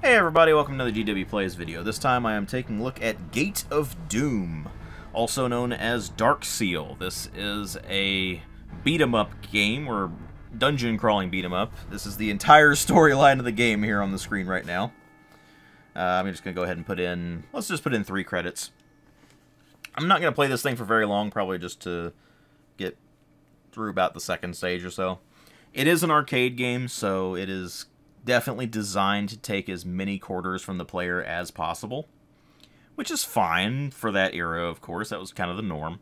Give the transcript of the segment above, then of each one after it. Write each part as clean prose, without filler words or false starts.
Hey everybody, welcome to the DW Plays video. This time I am taking a look at Gate of Doom, also known as Dark Seal. This is a beat-em-up game, or dungeon crawling beat-em-up. This is the entire storyline of the game here on the screen right now. I'm just going to go ahead and put in, let's just put in 3 credits. I'm not going to play this thing for very long, probably just to get through about the second stage or so. It is an arcade game, so it is definitely designed to take as many quarters from the player as possible, which is fine for that era, of course. That was kind of the norm.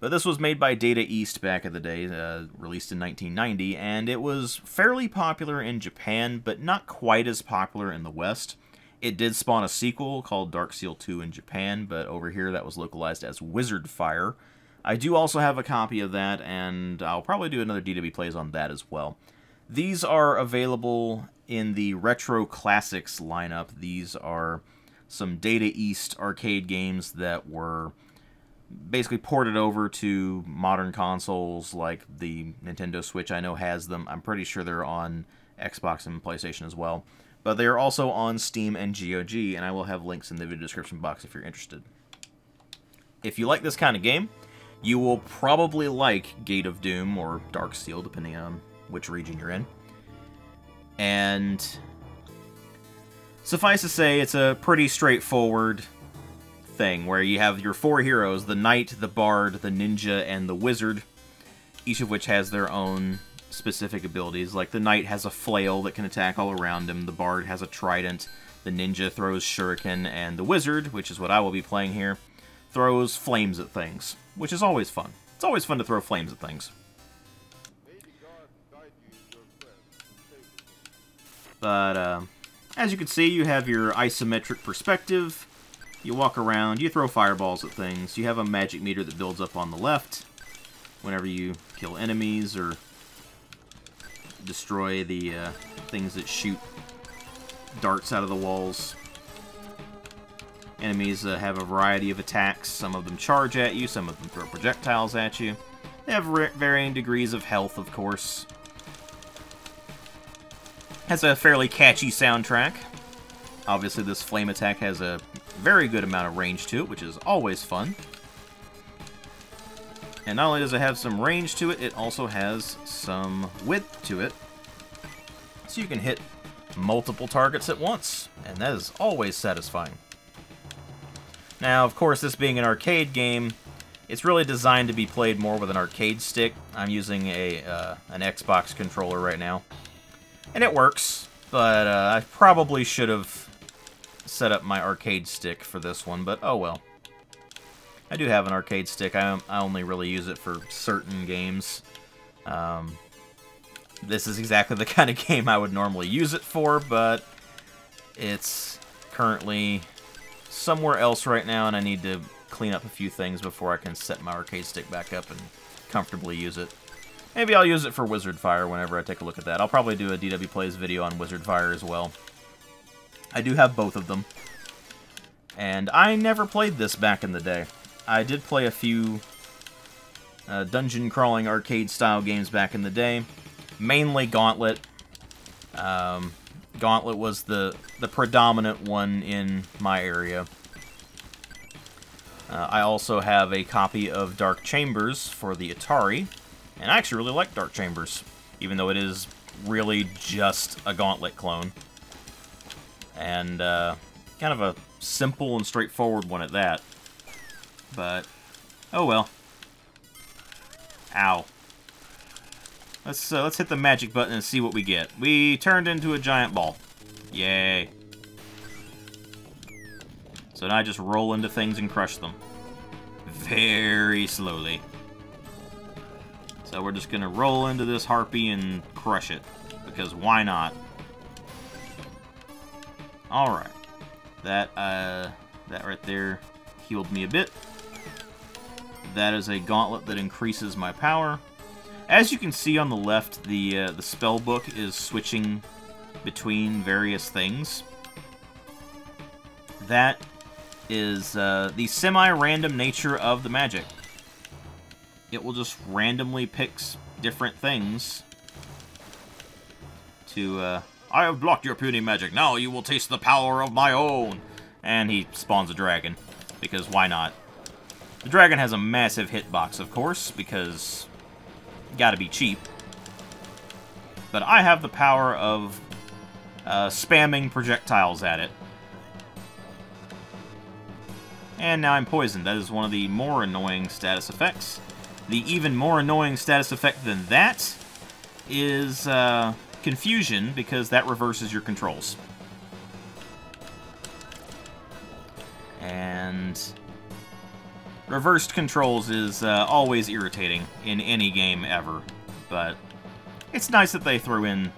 But this was made by Data East back in the day, released in 1990, and it was fairly popular in Japan, but not quite as popular in the West. It did spawn a sequel called Dark Seal 2 in Japan, but over here that was localized as Wizard Fire. I do also have a copy of that, and I'll probably do another DW Plays on that as well. These are available in the Retro Classics lineup. These are some Data East arcade games that were basically ported over to modern consoles, like the Nintendo Switch I know has them. I'm pretty sure they're on Xbox and PlayStation as well. But they are also on Steam and GOG, and I will have links in the video description box if you're interested. If you like this kind of game, you will probably like Gate of Doom or Dark Seal, depending on which region you're in. And suffice to say, it's a pretty straightforward thing where you have your 4 heroes, the Knight, the Bard, the Ninja, and the Wizard, each of which has their own specific abilities. Like the Knight has a flail that can attack all around him, the Bard has a trident, the Ninja throws shuriken, and the Wizard, which is what I will be playing here, throws flames at things, which is always fun. It's always fun to throw flames at things. But, as you can see, you have your isometric perspective. You walk around, you throw fireballs at things. You have a magic meter that builds up on the left whenever you kill enemies or destroy the things that shoot darts out of the walls. Enemies have a variety of attacks. Some of them charge at you, some of them throw projectiles at you. They have varying degrees of health, of course. Has a fairly catchy soundtrack. Obviously, this flame attack has a very good amount of range to it, which is always fun. And not only does it have some range to it, it also has some width to it. So you can hit multiple targets at once, and that is always satisfying. Now, of course, this being an arcade game, it's really designed to be played more with an arcade stick. I'm using an Xbox controller right now. And it works, but I probably should have set up my arcade stick for this one, but oh well. I do have an arcade stick. I only really use it for certain games. This is exactly the kind of game I would normally use it for, but it's currently somewhere else right now, and I need to clean up a few things before I can set my arcade stick back up and comfortably use it. Maybe I'll use it for Wizard Fire whenever I take a look at that. I'll probably do a DW Plays video on Wizard Fire as well. I do have both of them. And I never played this back in the day. I did play a few dungeon crawling arcade style games back in the day. Mainly Gauntlet. Gauntlet was the predominant one in my area. I also have a copy of Dark Chambers for the Atari. And I actually really like Dark Chambers, even though it is really just a Gauntlet clone. And kind of a simple and straightforward one at that. But, oh well. Ow. Let's hit the magic button and see what we get. We turned into a giant ball. Yay. So now I just roll into things and crush them. Very slowly. So we're just gonna roll into this harpy and crush it, because why not? Alright. That right there healed me a bit. That is a gauntlet that increases my power. As you can see on the left, the spell book is switching between various things. That is the semi-random nature of the magic. It will just randomly pick different things to I have blocked your puny magic. Now you will taste the power of my own. And he spawns a dragon, because why not? The dragon has a massive hitbox, of course, because gotta be cheap. But I have the power of spamming projectiles at it. And now I'm poisoned. That is one of the more annoying status effects. The even more annoying status effect than that is confusion, because that reverses your controls. And reversed controls is always irritating in any game ever, but it's nice that they throw in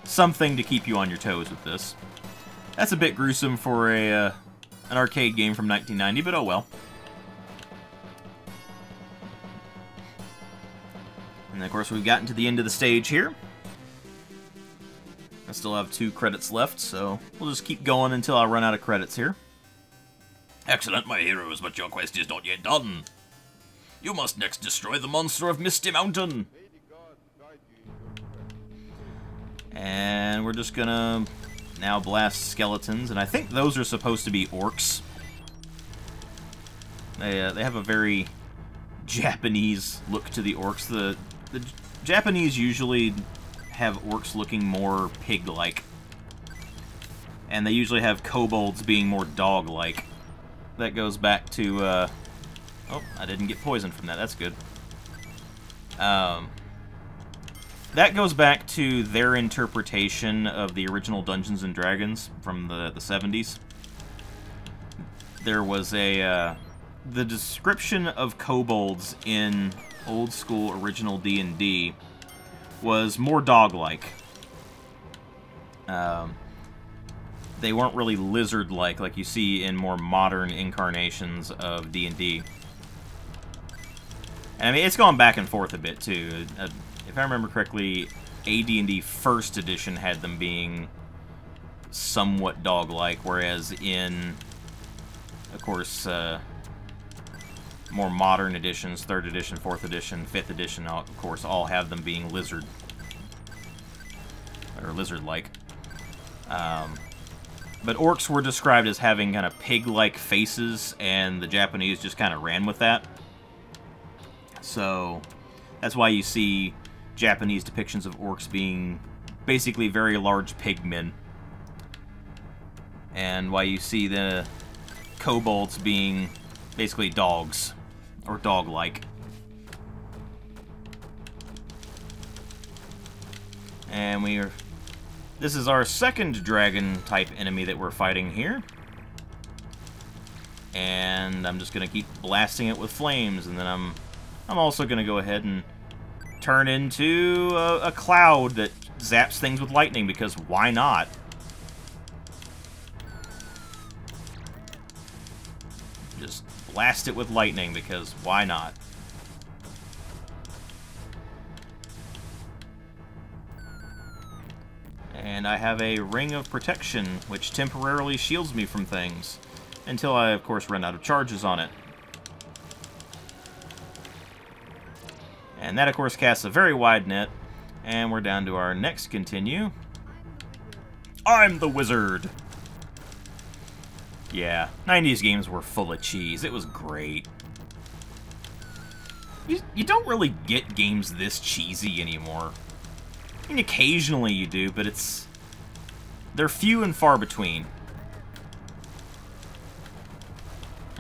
something to keep you on your toes with this. That's a bit gruesome for an arcade game from 1990, but oh well. And of course we've gotten to the end of the stage here. I still have 2 credits left, so we'll just keep going until I run out of credits here. Excellent, my heroes, but your quest is not yet done. You must next destroy the monster of Misty Mountain. And we're just gonna now blast skeletons, and I think those are supposed to be orcs. They have a very Japanese look to the orcs. The Japanese usually have orcs looking more pig-like. And they usually have kobolds being more dog-like. That goes back to, oh, I didn't get poisoned from that. That's good. That goes back to their interpretation of the original Dungeons & Dragons from the 70s. There was a, the description of kobolds in old-school original D&D was more dog-like. They weren't really lizard-like, like you see in more modern incarnations of D&D. And I mean, it's gone back and forth a bit, too. If I remember correctly, AD&D First Edition had them being somewhat dog-like, whereas in, of course, more modern editions, 3rd edition, 4th edition, 5th edition, of course, all have them being lizard. Or lizard-like. But orcs were described as having kind of pig-like faces, and the Japanese just kind of ran with that. So, that's why you see Japanese depictions of orcs being basically very large pigmen. And why you see the kobolds being basically dogs, or dog-like. And this is our second dragon-type enemy that we're fighting here. And I'm just going to keep blasting it with flames, and then I'm also going to go ahead and turn into a cloud that zaps things with lightning, because why not? Just blast it with lightning, because why not? And I have a Ring of Protection, which temporarily shields me from things, until I, of course, run out of charges on it. And that, of course, casts a very wide net, and we're down to our next continue. I'm the Wizard! Yeah, 90s games were full of cheese. It was great. You don't really get games this cheesy anymore. I mean, occasionally you do, but they're few and far between.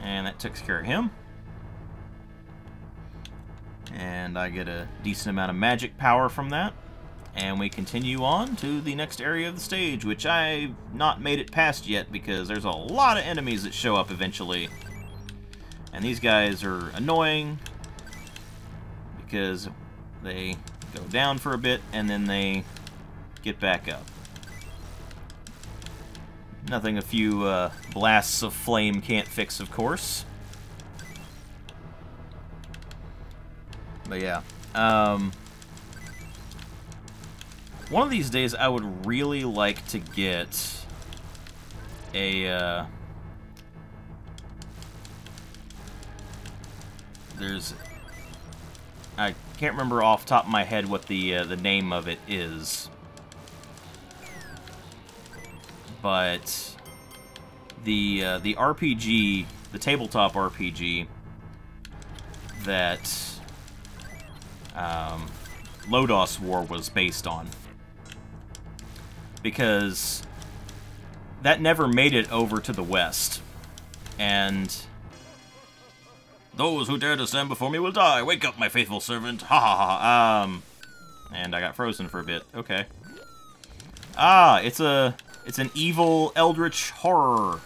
And that takes care of him. And I get a decent amount of magic power from that. And we continue on to the next area of the stage, which I've not made it past yet, because there's a lot of enemies that show up eventually. And these guys are annoying, because they go down for a bit, and then they get back up. Nothing a few blasts of flame can't fix, of course. But yeah. One of these days, I would really like to get a, I can't remember off the top of my head what the name of it is. but the RPG, the tabletop RPG that Lodos War was based on, because that never made it over to the West, and those who dare to stand before me will die. Wake up, my faithful servant. Ha ha ha. And I got frozen for a bit. Okay. Ah, it's an evil eldritch horror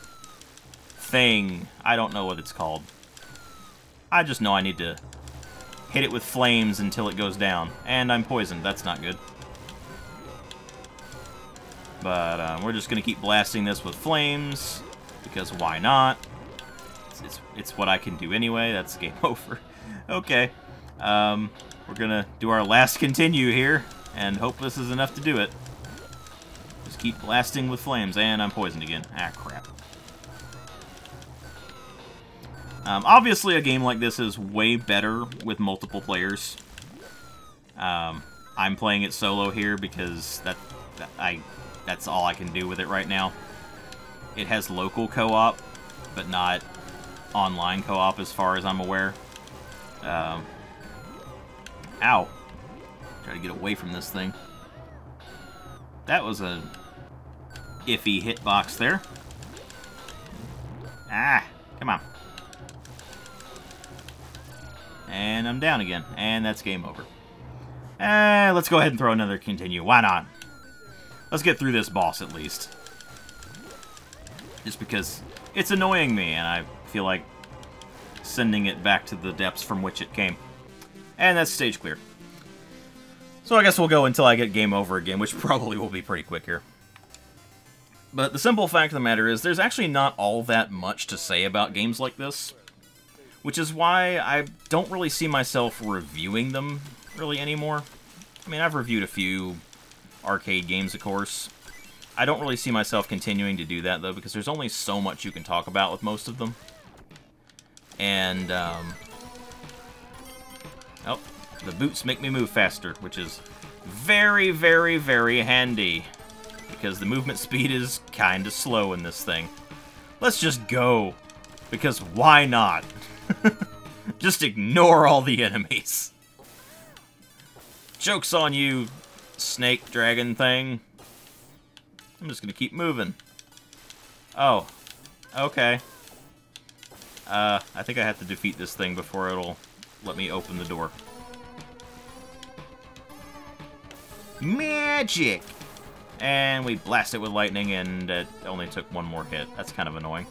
thing. I don't know what it's called. I just know I need to hit it with flames until it goes down. And I'm poisoned. That's not good. But we're just going to keep blasting this with flames, because why not? It's what I can do anyway. That's game over. Okay. We're going to do our last continue here, and hope this is enough to do it. Just keep blasting with flames, and I'm poisoned again. Ah, crap. Obviously, a game like this is way better with multiple players. I'm playing it solo here because that's all I can do with it right now. It has local co-op, but not online co-op as far as I'm aware. Ow. Try to get away from this thing. That was a iffy hitbox there. Ah, come on. And I'm down again. And that's game over. Let's go ahead and throw another continue. Why not? Let's get through this boss at least. Just because it's annoying me, and I feel like sending it back to the depths from which it came. And that's stage clear. So I guess we'll go until I get game over again, which probably will be pretty quick here. But the simple fact of the matter is, there's actually not all that much to say about games like this. Which is why I don't really see myself reviewing them, really, anymore. I mean, I've reviewed a few arcade games, of course. I don't really see myself continuing to do that, though, because there's only so much you can talk about with most of them. And, oh, the boots make me move faster, which is very, very, very handy. Because the movement speed is kind of slow in this thing. Let's just go. Because why not? Just ignore all the enemies. Joke's on you, snake dragon thing. I'm just gonna keep moving. Oh, okay. I think I have to defeat this thing before it'll let me open the door. Magic! And we blast it with lightning, and it only took one more hit. That's kind of annoying.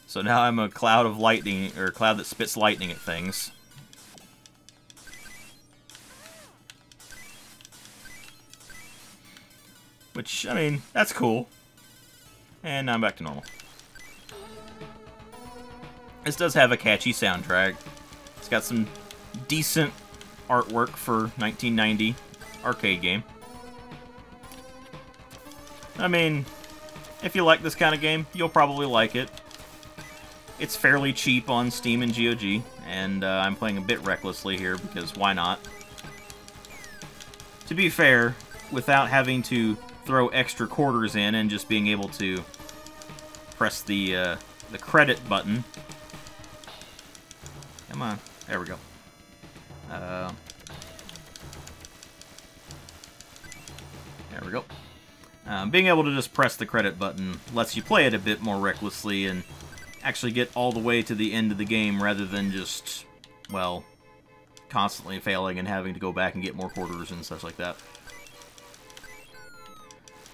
So now I'm a cloud of lightning, or a cloud that spits lightning at things. Which, I mean, that's cool. And now I'm back to normal. This does have a catchy soundtrack. It's got some decent artwork for 1990 arcade game. I mean, if you like this kind of game, you'll probably like it. It's fairly cheap on Steam and GOG, and I'm playing a bit recklessly here, because why not? To be fair, without having to throw extra quarters in and just being able to press the credit button. Come on. There we go. There we go. Being able to just press the credit button lets you play it a bit more recklessly and actually get all the way to the end of the game rather than just, well, constantly failing and having to go back and get more quarters and such like that.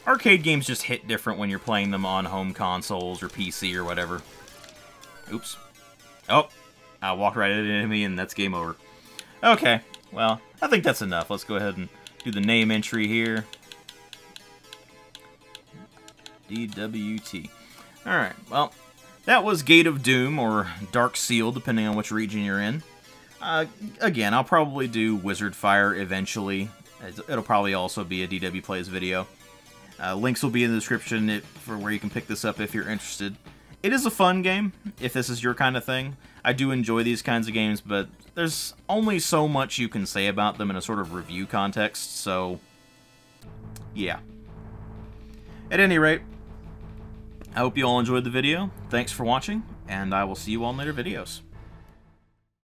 Arcade games just hit different when you're playing them on home consoles or PC or whatever. Oops. Oh, I walked right into an enemy and that's game over. Okay, well, I think that's enough. Let's go ahead and do the name entry here. DWT. Alright, well, that was Gate of Doom, or Dark Seal, depending on which region you're in. Again, I'll probably do Wizard Fire eventually. It'll probably also be a DW Plays video. Links will be in the description for where you can pick this up if you're interested. It is a fun game, if this is your kind of thing. I do enjoy these kinds of games, but there's only so much you can say about them in a sort of review context, so yeah. At any rate, I hope you all enjoyed the video. Thanks for watching, and I will see you all in later videos.